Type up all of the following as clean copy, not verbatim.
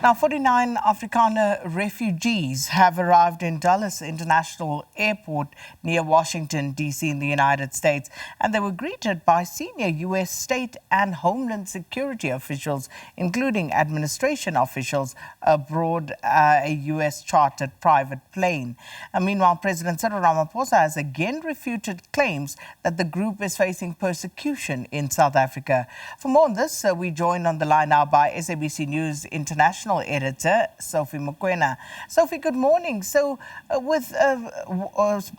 Now, 49 Afrikaner refugees have arrived in Dulles International Airport near Washington, D.C. in the United States, and they were greeted by senior U.S. state and homeland security officials, including administration officials aboard a U.S. chartered private plane. Meanwhile, President Cyril Ramaphosa has again refuted claims that the group is facing persecution in South Africa. For more on this, we joined on the line now by SABC News International Editor Sophie Mokoena. Sophie, good morning. So with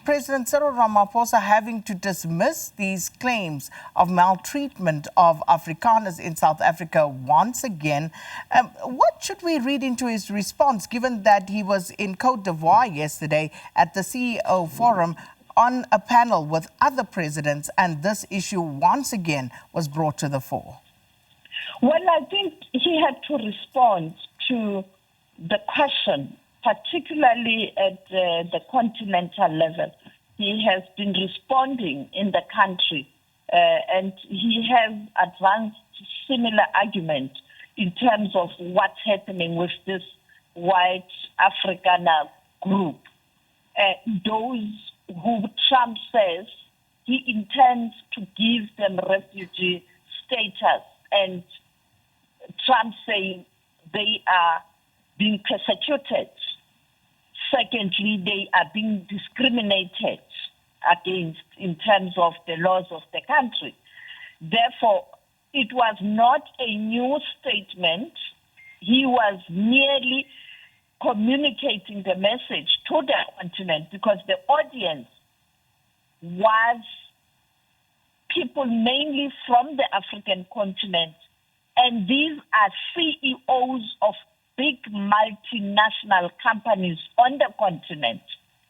President Cyril Ramaphosa having to dismiss these claims of maltreatment of Afrikaners in South Africa once again, what should we read into his response, given that he was in Côte d'Ivoire yesterday at the CEO Forum on a panel with other presidents, and this issue once again was brought to the fore? Well, I think he had to respond to the question, particularly at the continental level. He has been responding in the country, and he has advanced similar argument in terms of what's happening with this white Afrikaner group. Those who Trump says he intends to give them refugee status, and Trump saying they are being persecuted. Secondly, they are being discriminated against in terms of the laws of the country. Therefore, it was not a new statement. He was merely communicating the message to the continent, because the audience was people mainly from the African continent, and these are CEOs of big multinational companies on the continent.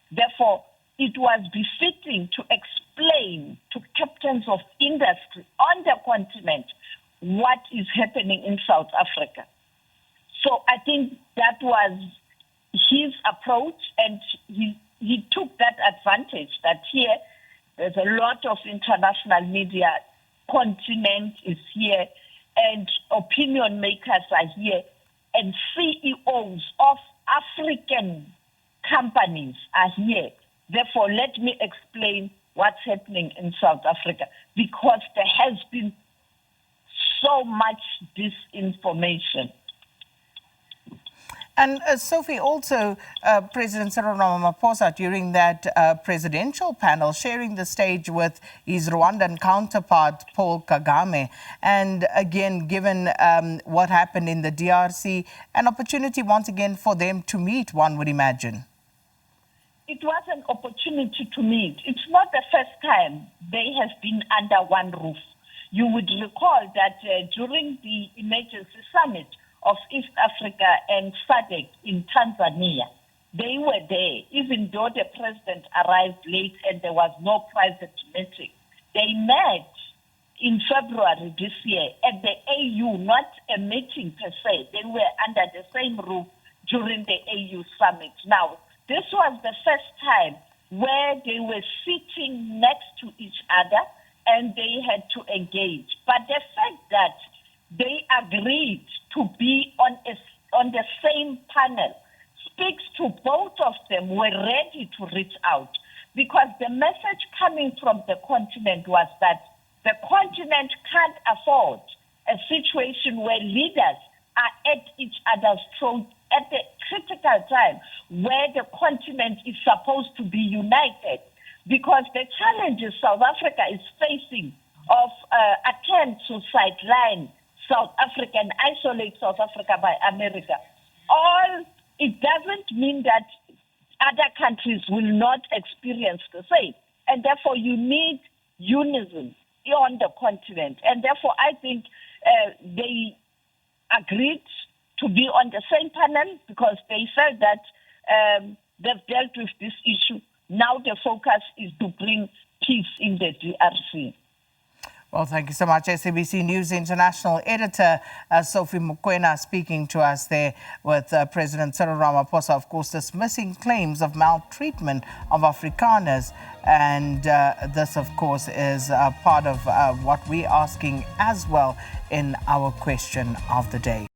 Therefore, it was befitting to explain to captains of industry on the continent what is happening in South Africa. So I think that was his approach, and he took that advantage that here there's a lot of international media, continent is here, and opinion makers are here, and CEOs of African companies are here. Therefore, let me explain what's happening in South Africa, because there has been so much disinformation. And Sophie, also President Cyril Ramaphosa, during that presidential panel, sharing the stage with his Rwandan counterpart, Paul Kagame, and again, given what happened in the DRC, an opportunity once again for them to meet, one would imagine. It was an opportunity to meet. It's not the first time they have been under one roof. You would recall that during the emergency summit of East Africa and SADC in Tanzania, they were there, even though the president arrived late and there was no private meeting. They met in February this year at the AU, not a meeting per se. They were under the same roof during the AU summit. Now, this was the first time where they were sitting next to each other and they had to engage. But the fact that they agreed to be on the same panel speaks to both of them were ready to reach out, because the message coming from the continent was that the continent can't afford a situation where leaders are at each other's throat at the critical time where the continent is supposed to be united, because the challenges South Africa is facing of attempts to sideline South Africa and isolate South Africa by America. It doesn't mean that other countries will not experience the same. And therefore, you need unison on the continent. And therefore, I think they agreed to be on the same panel because they felt that they've dealt with this issue. Now the focus is to bring peace in the DRC. Well, thank you so much. SABC News International Editor Sophie Mokoena speaking to us there with President Cyril Ramaphosa, of course, dismissing claims of maltreatment of Afrikaners. And this, of course, is part of what we're asking as well in our question of the day.